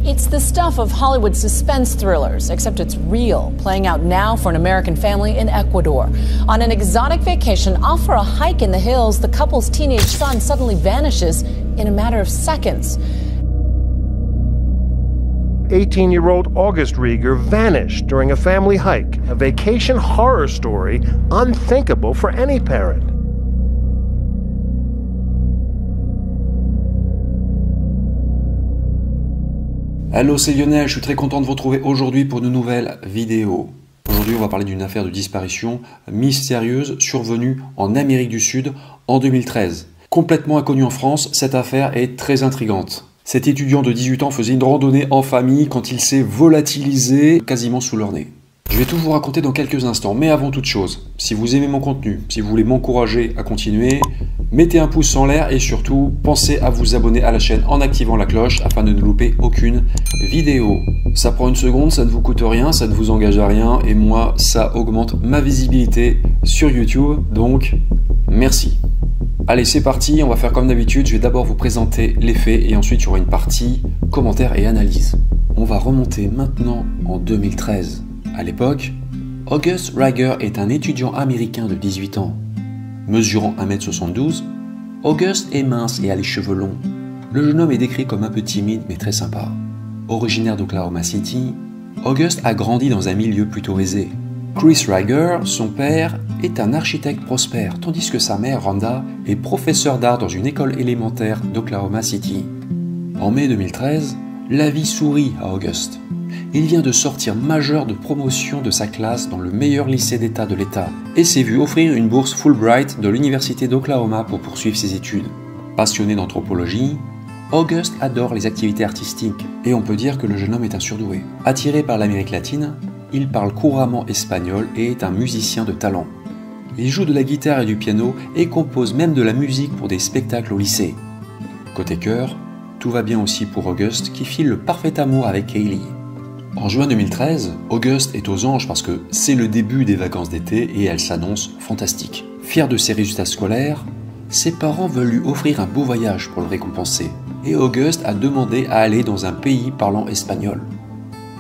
It's the stuff of Hollywood suspense thrillers, except it's real, playing out now for an American family in Ecuador. On an exotic vacation off for a hike in the hills, the couple's teenage son suddenly vanishes in a matter of seconds. 18-year-old August Rieger vanished during a family hike, a vacation horror story unthinkable for any parent. Allô, c'est Lionel, je suis très content de vous retrouver aujourd'hui pour une nouvelle vidéo. Aujourd'hui, on va parler d'une affaire de disparition mystérieuse survenue en Amérique du Sud en 2013. Complètement inconnue en France, cette affaire est très intrigante. Cet étudiant de 18 ans faisait une randonnée en famille quand il s'est volatilisé quasiment sous leur nez. Je vais tout vous raconter dans quelques instants, mais avant toute chose, si vous aimez mon contenu, si vous voulez m'encourager à continuer, mettez un pouce en l'air et surtout, pensez à vous abonner à la chaîne en activant la cloche afin de ne louper aucune vidéo. Ça prend une seconde, ça ne vous coûte rien, ça ne vous engage à rien et moi, ça augmente ma visibilité sur YouTube, donc merci. Allez, c'est parti, on va faire comme d'habitude, je vais d'abord vous présenter les faits et ensuite il y aura une partie commentaires et analyse. On va remonter maintenant en 2013. À l'époque, August Rieger est un étudiant américain de 18 ans. Mesurant 1m72, August est mince et a les cheveux longs. Le jeune homme est décrit comme un peu timide mais très sympa. Originaire d'Oklahoma City, August a grandi dans un milieu plutôt aisé. Chris Rieger, son père, est un architecte prospère, tandis que sa mère, Rhonda, est professeure d'art dans une école élémentaire d'Oklahoma City. En mai 2013, la vie sourit à August. Il vient de sortir majeur de promotion de sa classe dans le meilleur lycée d'État de l'État et s'est vu offrir une bourse Fulbright de l'université d'Oklahoma pour poursuivre ses études. Passionné d'anthropologie, August adore les activités artistiques et on peut dire que le jeune homme est un surdoué. Attiré par l'Amérique latine, il parle couramment espagnol et est un musicien de talent. Il joue de la guitare et du piano et compose même de la musique pour des spectacles au lycée. Côté cœur, tout va bien aussi pour August qui file le parfait amour avec Kaylee. En juin 2013, August est aux anges parce que c'est le début des vacances d'été et elle s'annonce fantastique. Fier de ses résultats scolaires, ses parents veulent lui offrir un beau voyage pour le récompenser et August a demandé à aller dans un pays parlant espagnol.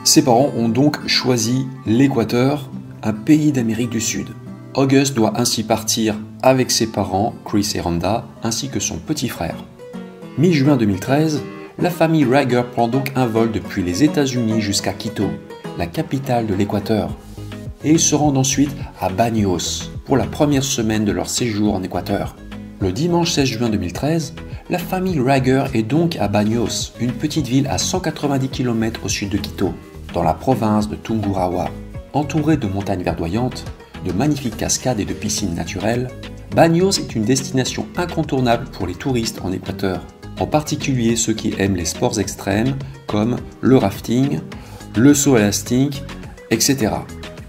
Ses parents ont donc choisi l'Équateur, un pays d'Amérique du Sud. August doit ainsi partir avec ses parents, Chris et Rhonda, ainsi que son petit frère. Mi-juin 2013, la famille Rieger prend donc un vol depuis les États-Unis jusqu'à Quito, la capitale de l'Équateur. Et ils se rendent ensuite à Baños pour la première semaine de leur séjour en Équateur. Le dimanche 16 juin 2013, la famille Rieger est donc à Baños, une petite ville à 190 km au sud de Quito, dans la province de Tungurahua. Entourée de montagnes verdoyantes, de magnifiques cascades et de piscines naturelles, Baños est une destination incontournable pour les touristes en Équateur. En particulier ceux qui aiment les sports extrêmes comme le rafting, le saut élastique, etc.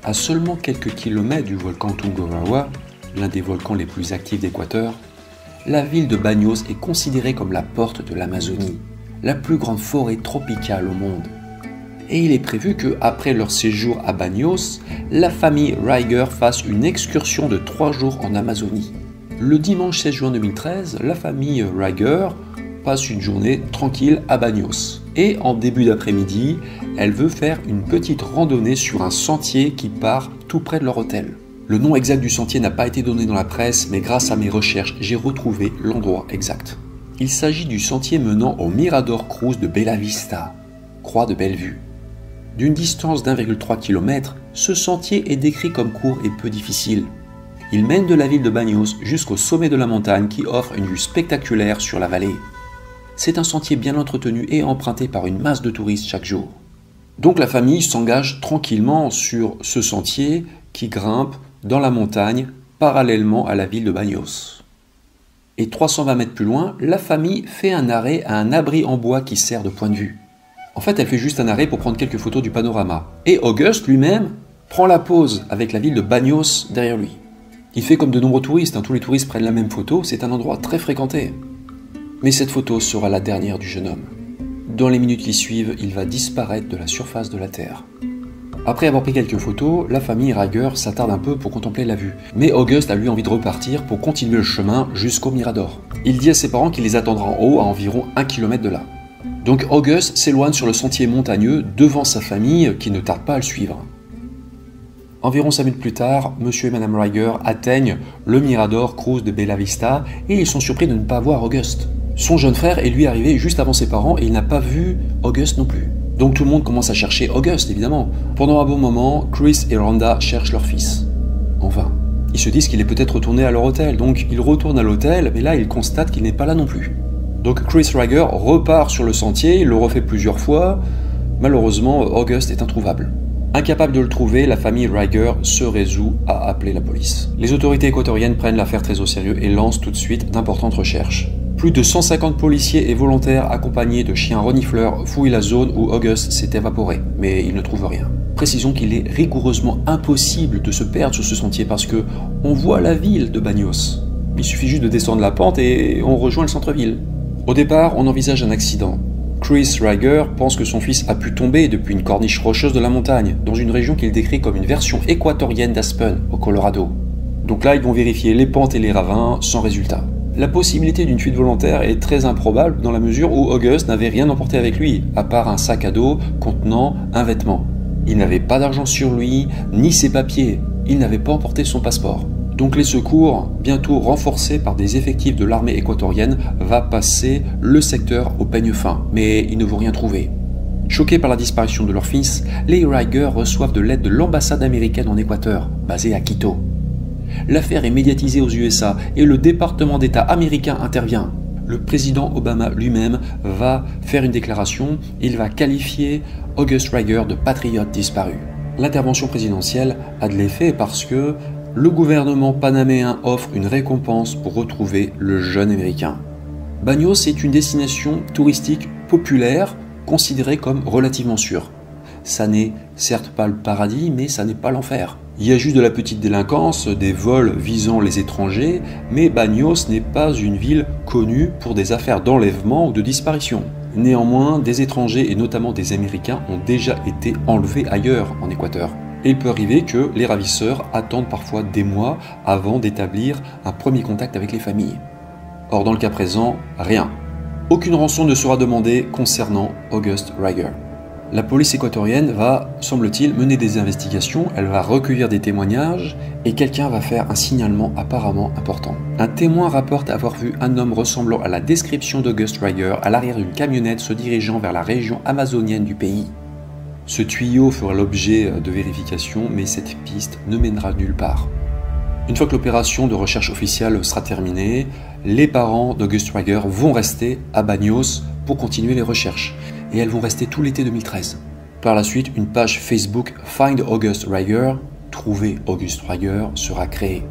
À seulement quelques kilomètres du volcan Tungurahua, l'un des volcans les plus actifs d'Équateur, la ville de Baños est considérée comme la porte de l'Amazonie, la plus grande forêt tropicale au monde. Et il est prévu qu'après leur séjour à Baños, la famille Rieger fasse une excursion de 3 jours en Amazonie. Le dimanche 16 juin 2013, la famille Rieger passe une journée tranquille à Baños. Et en début d'après-midi, elle veut faire une petite randonnée sur un sentier qui part tout près de leur hôtel. Le nom exact du sentier n'a pas été donné dans la presse, mais grâce à mes recherches, j'ai retrouvé l'endroit exact. Il s'agit du sentier menant au Mirador Cruz de Bella Vista, croix de Bellevue. D'une distance d'1,3 km, ce sentier est décrit comme court et peu difficile. Il mène de la ville de Baños jusqu'au sommet de la montagne qui offre une vue spectaculaire sur la vallée. C'est un sentier bien entretenu et emprunté par une masse de touristes chaque jour. Donc la famille s'engage tranquillement sur ce sentier qui grimpe dans la montagne parallèlement à la ville de Baños. Et 320 mètres plus loin, la famille fait un arrêt à un abri en bois qui sert de point de vue. En fait, elle fait juste un arrêt pour prendre quelques photos du panorama. Et August lui-même prend la pause avec la ville de Baños derrière lui. Il fait comme de nombreux touristes, tous les touristes prennent la même photo, c'est un endroit très fréquenté. Mais cette photo sera la dernière du jeune homme. Dans les minutes qui suivent, il va disparaître de la surface de la Terre. Après avoir pris quelques photos, la famille Rieger s'attarde un peu pour contempler la vue. Mais August a lui envie de repartir pour continuer le chemin jusqu'au Mirador. Il dit à ses parents qu'il les attendra en haut à environ 1 km de là. Donc August s'éloigne sur le sentier montagneux devant sa famille qui ne tarde pas à le suivre. Environ 5 minutes plus tard, monsieur et madame Rieger atteignent le Mirador Cruz de Bella Vista et ils sont surpris de ne pas voir August. Son jeune frère est lui arrivé juste avant ses parents et il n'a pas vu August non plus. Donc tout le monde commence à chercher August, évidemment. Pendant un bon moment, Chris et Rhonda cherchent leur fils. En vain. Ils se disent qu'il est peut-être retourné à leur hôtel, donc ils retournent à l'hôtel, mais là ils constatent qu'il n'est pas là non plus. Donc Chris Rieger repart sur le sentier, il le refait plusieurs fois. Malheureusement, August est introuvable. Incapable de le trouver, la famille Rieger se résout à appeler la police. Les autorités équatoriennes prennent l'affaire très au sérieux et lancent tout de suite d'importantes recherches. Plus de 150 policiers et volontaires accompagnés de chiens renifleurs fouillent la zone où August s'est évaporé, mais ils ne trouvent rien. Précisons qu'il est rigoureusement impossible de se perdre sur ce sentier parce que on voit la ville de Baños. Il suffit juste de descendre la pente et on rejoint le centre-ville. Au départ, on envisage un accident. Chris Rieger pense que son fils a pu tomber depuis une corniche rocheuse de la montagne, dans une région qu'il décrit comme une version équatorienne d'Aspen, au Colorado. Donc là, ils vont vérifier les pentes et les ravins, sans résultat. La possibilité d'une fuite volontaire est très improbable dans la mesure où August n'avait rien emporté avec lui, à part un sac à dos contenant un vêtement. Il n'avait pas d'argent sur lui, ni ses papiers. Il n'avait pas emporté son passeport. Donc les secours, bientôt renforcés par des effectifs de l'armée équatorienne, va passer le secteur au peigne fin, mais ils ne vont rien trouver. Choqués par la disparition de leur fils, les Rieger reçoivent de l'aide de l'ambassade américaine en Équateur, basée à Quito. L'affaire est médiatisée aux USA et le département d'État américain intervient. Le président Obama lui-même va faire une déclaration, il va qualifier August Rieger de patriote disparu. L'intervention présidentielle a de l'effet parce que le gouvernement panaméen offre une récompense pour retrouver le jeune américain. Baños est une destination touristique populaire considérée comme relativement sûre. Ça n'est certes pas le paradis, mais ça n'est pas l'enfer. Il y a juste de la petite délinquance, des vols visant les étrangers, mais Baños n'est pas une ville connue pour des affaires d'enlèvement ou de disparition. Néanmoins, des étrangers et notamment des Américains ont déjà été enlevés ailleurs en Équateur. Et il peut arriver que les ravisseurs attendent parfois des mois avant d'établir un premier contact avec les familles. Or, dans le cas présent, rien. Aucune rançon ne sera demandée concernant August Rieger. La police équatorienne va, semble-t-il, mener des investigations, elle va recueillir des témoignages et quelqu'un va faire un signalement apparemment important. Un témoin rapporte avoir vu un homme ressemblant à la description d'August Rieger à l'arrière d'une camionnette se dirigeant vers la région amazonienne du pays. Ce tuyau fera l'objet de vérification, mais cette piste ne mènera nulle part. Une fois que l'opération de recherche officielle sera terminée, les parents d'August Rieger vont rester à Baños pour continuer les recherches. Et elles vont rester tout l'été 2013. Par la suite, une page Facebook Find August Rieger, Trouver August Rieger, sera créée.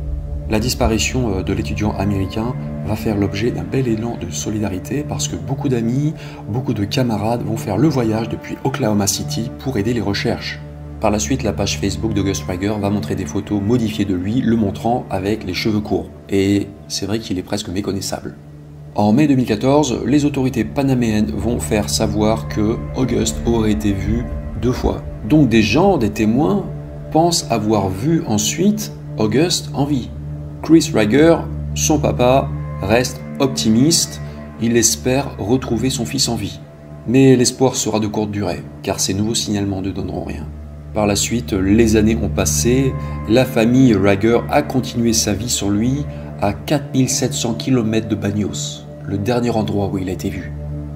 La disparition de l'étudiant américain va faire l'objet d'un bel élan de solidarité parce que beaucoup d'amis, beaucoup de camarades vont faire le voyage depuis Oklahoma City pour aider les recherches. Par la suite, la page Facebook d'August Rieger va montrer des photos modifiées de lui, le montrant avec les cheveux courts. Et c'est vrai qu'il est presque méconnaissable. En mai 2014, les autorités panaméennes vont faire savoir que August aurait été vu 2 fois. Donc des gens, des témoins, pensent avoir vu ensuite August en vie. Chris Rieger, son papa, reste optimiste, il espère retrouver son fils en vie. Mais l'espoir sera de courte durée, car ces nouveaux signalements ne donneront rien. Par la suite, les années ont passé, la famille Rieger a continué sa vie sur lui à 4700 km de Baños, le dernier endroit où il a été vu.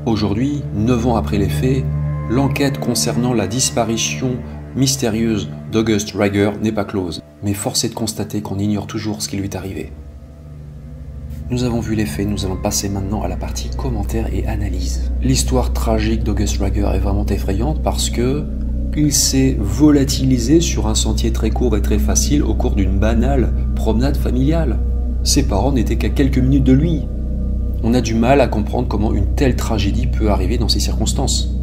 Aujourd'hui, 9 ans après les faits, l'enquête concernant la disparition mystérieuse d'August Rieger n'est pas close, mais force est de constater qu'on ignore toujours ce qui lui est arrivé. Nous avons vu les faits, nous allons passer maintenant à la partie commentaires et analyse. L'histoire tragique d'August Rieger est vraiment effrayante parce que il s'est volatilisé sur un sentier très court et très facile au cours d'une banale promenade familiale. Ses parents n'étaient qu'à quelques minutes de lui. On a du mal à comprendre comment une telle tragédie peut arriver dans ces circonstances.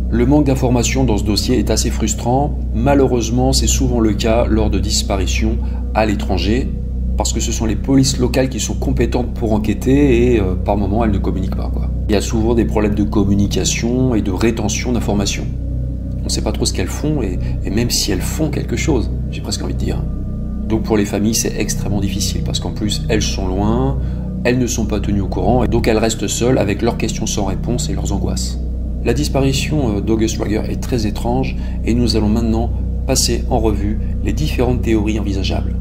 Le manque d'informations dans ce dossier est assez frustrant. Malheureusement, c'est souvent le cas lors de disparitions à l'étranger, parce que ce sont les polices locales qui sont compétentes pour enquêter et par moments elles ne communiquent pas, quoi. Il y a souvent des problèmes de communication et de rétention d'informations. On ne sait pas trop ce qu'elles font et même si elles font quelque chose, j'ai presque envie de dire. Donc pour les familles, c'est extrêmement difficile parce qu'en plus, elles sont loin, elles ne sont pas tenues au courant et donc elles restent seules avec leurs questions sans réponse et leurs angoisses. La disparition d'August Reiger est très étrange et nous allons maintenant passer en revue les différentes théories envisageables.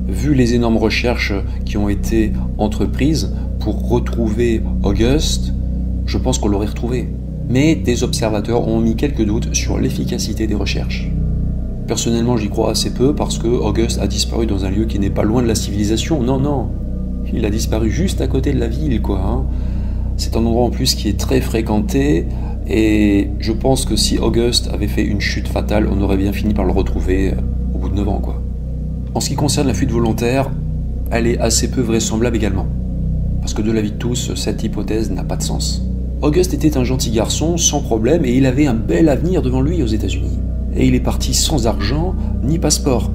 Vu les énormes recherches qui ont été entreprises pour retrouver August, je pense qu'on l'aurait retrouvé. Mais des observateurs ont mis quelques doutes sur l'efficacité des recherches. Personnellement, j'y crois assez peu parce que August a disparu dans un lieu qui n'est pas loin de la civilisation. Non, non, il a disparu juste à côté de la ville, quoi. Hein. C'est un endroit en plus qui est très fréquenté et je pense que si August avait fait une chute fatale, on aurait bien fini par le retrouver au bout de 9 ans, quoi. En ce qui concerne la fuite volontaire, elle est assez peu vraisemblable également. Parce que de l'avis de tous, cette hypothèse n'a pas de sens. August était un gentil garçon, sans problème, et il avait un bel avenir devant lui aux États-Unis. Et il est parti sans argent ni passeport.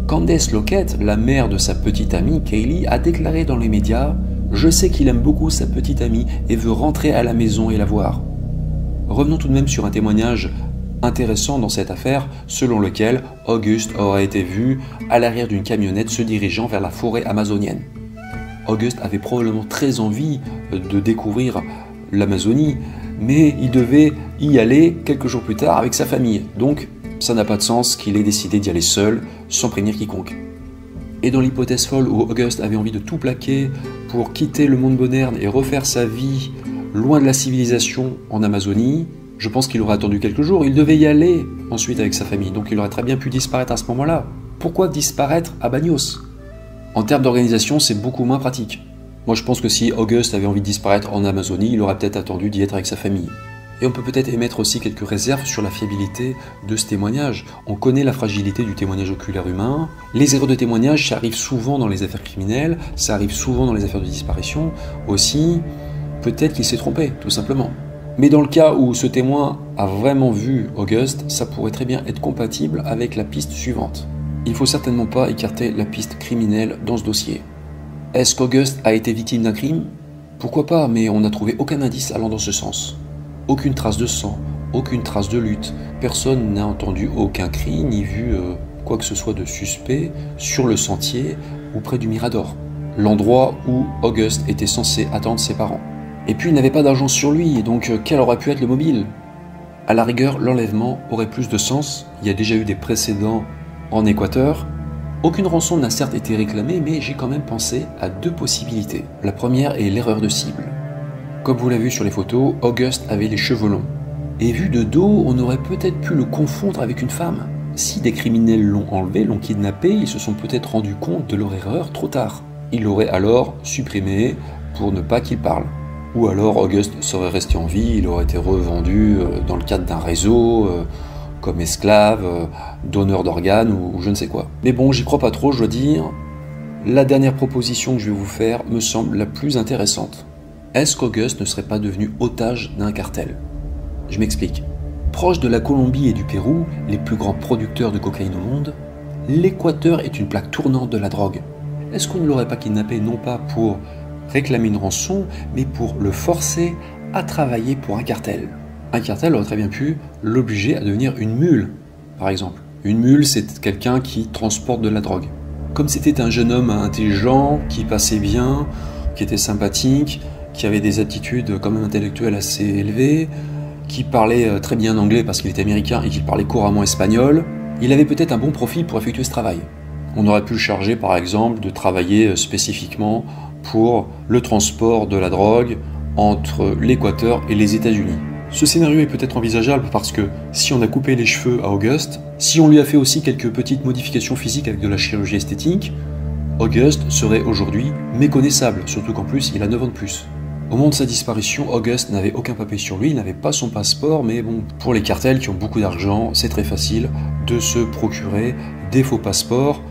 Candace Lockett, la mère de sa petite amie Kaylee, a déclaré dans les médias « Je sais qu'il aime beaucoup sa petite amie et veut rentrer à la maison et la voir ». Revenons tout de même sur un témoignage intéressant dans cette affaire, selon lequel August aurait été vu à l'arrière d'une camionnette se dirigeant vers la forêt amazonienne. August avait probablement très envie de découvrir l'Amazonie, mais il devait y aller quelques jours plus tard avec sa famille, donc ça n'a pas de sens qu'il ait décidé d'y aller seul, sans prévenir quiconque. Et dans l'hypothèse folle où August avait envie de tout plaquer pour quitter le monde moderne et refaire sa vie loin de la civilisation en Amazonie, je pense qu'il aurait attendu quelques jours, il devait y aller ensuite avec sa famille, donc il aurait très bien pu disparaître à ce moment-là. Pourquoi disparaître à Bagnos? En termes d'organisation, c'est beaucoup moins pratique. Moi je pense que si August avait envie de disparaître en Amazonie, il aurait peut-être attendu d'y être avec sa famille. Et on peut peut-être émettre aussi quelques réserves sur la fiabilité de ce témoignage. On connaît la fragilité du témoignage oculaire humain. Les erreurs de témoignage, ça arrive souvent dans les affaires criminelles, ça arrive souvent dans les affaires de disparition. Aussi, peut-être qu'il s'est trompé, tout simplement. Mais dans le cas où ce témoin a vraiment vu August, ça pourrait très bien être compatible avec la piste suivante. Il ne faut certainement pas écarter la piste criminelle dans ce dossier. Est-ce qu'August a été victime d'un crime? Pourquoi pas, mais on n'a trouvé aucun indice allant dans ce sens. Aucune trace de sang, aucune trace de lutte, personne n'a entendu aucun cri ni vu quoi que ce soit de suspect sur le sentier ou près du Mirador, l'endroit où August était censé attendre ses parents. Et puis il n'avait pas d'argent sur lui, donc quel aurait pu être le mobile? À la rigueur, l'enlèvement aurait plus de sens, il y a déjà eu des précédents en Équateur. Aucune rançon n'a certes été réclamée, mais j'ai quand même pensé à deux possibilités. La première est l'erreur de cible. Comme vous l'avez vu sur les photos, August avait les cheveux longs. Et vu de dos, on aurait peut-être pu le confondre avec une femme. Si des criminels l'ont enlevé, l'ont kidnappé, ils se sont peut-être rendus compte de leur erreur trop tard. Ils l'auraient alors supprimé pour ne pas qu'il parle. Ou alors August serait resté en vie, il aurait été revendu dans le cadre d'un réseau, comme esclave, donneur d'organes ou je ne sais quoi. Mais bon, j'y crois pas trop, je dois dire. La dernière proposition que je vais vous faire me semble la plus intéressante. Est-ce qu'August ne serait pas devenu otage d'un cartel? Je m'explique. Proche de la Colombie et du Pérou, les plus grands producteurs de cocaïne au monde, l'Équateur est une plaque tournante de la drogue. Est-ce qu'on ne l'aurait pas kidnappé non pas pour réclamer une rançon, mais pour le forcer à travailler pour un cartel? Un cartel aurait très bien pu l'obliger à devenir une mule, par exemple. Une mule, c'est quelqu'un qui transporte de la drogue. Comme c'était un jeune homme intelligent, qui passait bien, qui était sympathique, qui avait des aptitudes quand même intellectuelles assez élevées, qui parlait très bien anglais parce qu'il était américain et qu'il parlait couramment espagnol, il avait peut-être un bon profil pour effectuer ce travail. On aurait pu le charger par exemple de travailler spécifiquement pour le transport de la drogue entre l'Équateur et les États-Unis. Ce scénario est peut-être envisageable parce que si on a coupé les cheveux à August, si on lui a fait aussi quelques petites modifications physiques avec de la chirurgie esthétique, August serait aujourd'hui méconnaissable, surtout qu'en plus il a 9 ans de plus. Au moment de sa disparition, August n'avait aucun papier sur lui, il n'avait pas son passeport, mais bon, pour les cartels qui ont beaucoup d'argent, c'est très facile de se procurer des faux passeports,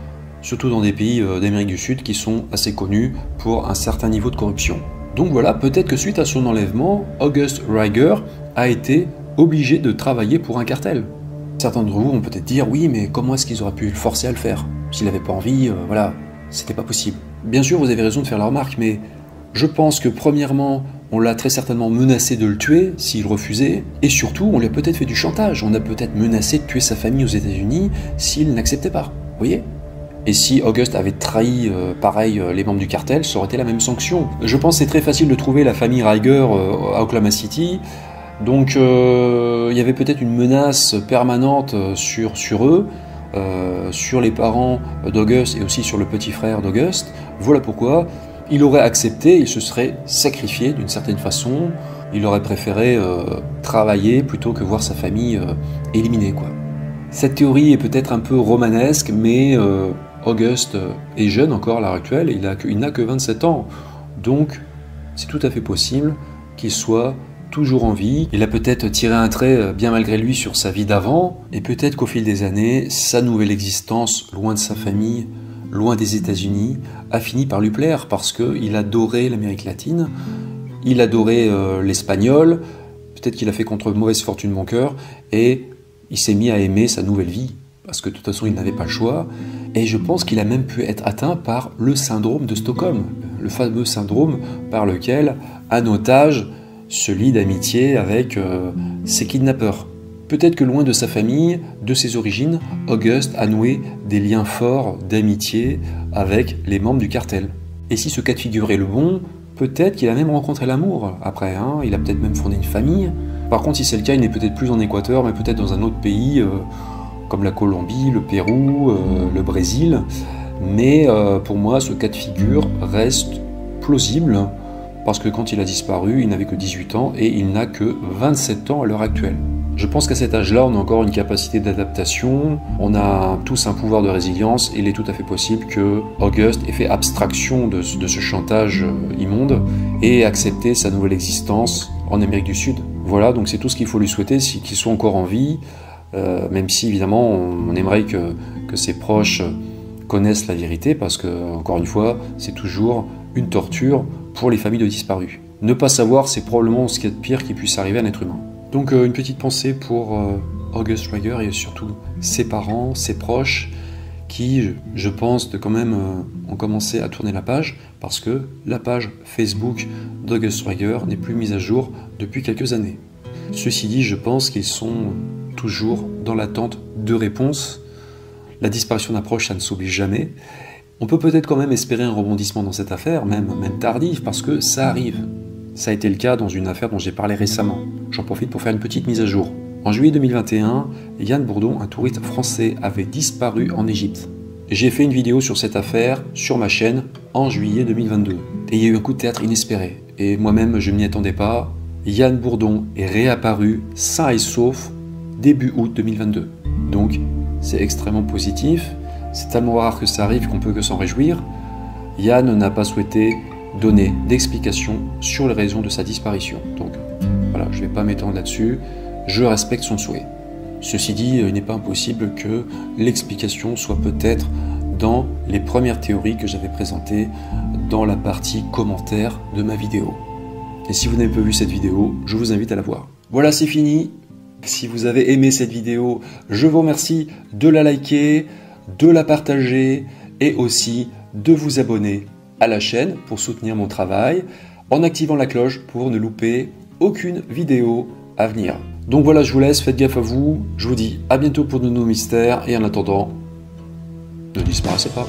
surtout dans des pays d'Amérique du Sud qui sont assez connus pour un certain niveau de corruption. Donc voilà, peut-être que suite à son enlèvement, August Reiger a été obligé de travailler pour un cartel. Certains d'entre vous vont peut-être dire, oui, mais comment est-ce qu'ils auraient pu le forcer à le faire? S'il n'avait pas envie, voilà, c'était pas possible. Bien sûr, vous avez raison de faire la remarque, mais je pense que premièrement, on l'a très certainement menacé de le tuer s'il refusait, et surtout, on lui a peut-être fait du chantage, on a peut-être menacé de tuer sa famille aux États-Unis s'il n'acceptait pas, vous voyez? Et si August avait trahi, pareil, les membres du cartel, ça aurait été la même sanction. Je pense que c'est très facile de trouver la famille Reiger à Oklahoma City, Donc il y avait peut-être une menace permanente sur eux, sur les parents d'Auguste et aussi sur le petit frère d'Auguste. Voilà pourquoi il aurait accepté, il se serait sacrifié d'une certaine façon. Il aurait préféré travailler plutôt que voir sa famille éliminée, quoi. Cette théorie est peut-être un peu romanesque, mais Auguste est jeune encore à l'heure actuelle, il n'a que 27 ans. Donc c'est tout à fait possible qu'il soit toujours en vie. Il a peut-être tiré un trait bien malgré lui sur sa vie d'avant, et peut-être qu'au fil des années, sa nouvelle existence, loin de sa famille, loin des États-Unis, a fini par lui plaire parce qu'il adorait l'Amérique latine, il adorait l'espagnol, peut-être qu'il a fait contre mauvaise fortune mon cœur, et il s'est mis à aimer sa nouvelle vie, parce que de toute façon il n'avait pas le choix, et je pense qu'il a même pu être atteint par le syndrome de Stockholm, le fameux syndrome par lequel un otage se lie d'amitié avec ses kidnappeurs. Peut-être que loin de sa famille, de ses origines, Auguste a noué des liens forts d'amitié avec les membres du cartel. Et si ce cas de figure est le bon, peut-être qu'il a même rencontré l'amour après, hein, il a peut-être même fondé une famille. Par contre, si c'est le cas, il n'est peut-être plus en Équateur, mais peut-être dans un autre pays, comme la Colombie, le Pérou, le Brésil. Mais pour moi, ce cas de figure reste plausible, parce que quand il a disparu, il n'avait que 18 ans et il n'a que 27 ans à l'heure actuelle. Je pense qu'à cet âge-là, on a encore une capacité d'adaptation, on a tous un pouvoir de résilience, et il est tout à fait possible que Auguste ait fait abstraction de ce chantage immonde et accepté sa nouvelle existence en Amérique du Sud. Voilà, donc c'est tout ce qu'il faut lui souhaiter, qu'il soit encore en vie, même si évidemment on aimerait que ses proches connaissent la vérité, parce que, encore une fois, c'est toujours une torture pour les familles de disparus. Ne pas savoir, c'est probablement ce qu'il y a de pire qui puisse arriver à un être humain. Donc une petite pensée pour August Schweiger et surtout ses parents, ses proches, qui, je pense, quand même ont commencé à tourner la page, parce que la page Facebook d'August Schweiger n'est plus mise à jour depuis quelques années. Ceci dit, je pense qu'ils sont toujours dans l'attente de réponses. La disparition d'un proche, ça ne s'oublie jamais. On peut peut-être quand même espérer un rebondissement dans cette affaire, même tardif, parce que ça arrive. Ça a été le cas dans une affaire dont j'ai parlé récemment. J'en profite pour faire une petite mise à jour. En juillet 2021, Yann Bourdon, un touriste français, avait disparu en Égypte. J'ai fait une vidéo sur cette affaire sur ma chaîne en juillet 2022. Et il y a eu un coup de théâtre inespéré. Et moi-même, je ne m'y attendais pas. Yann Bourdon est réapparu sain et sauf début août 2022. Donc, c'est extrêmement positif. C'est tellement rare que ça arrive qu'on peut que s'en réjouir. Yann n'a pas souhaité donner d'explications sur les raisons de sa disparition. Donc voilà, je ne vais pas m'étendre là-dessus, je respecte son souhait. Ceci dit, il n'est pas impossible que l'explication soit peut-être dans les premières théories que j'avais présentées dans la partie commentaires de ma vidéo. Et si vous n'avez pas vu cette vidéo, je vous invite à la voir. Voilà, c'est fini. Si vous avez aimé cette vidéo, je vous remercie de la liker, de la partager et aussi de vous abonner à la chaîne pour soutenir mon travail en activant la cloche pour ne louper aucune vidéo à venir. Donc voilà, je vous laisse, faites gaffe à vous, je vous dis à bientôt pour de nouveaux mystères et en attendant, ne disparaissez pas.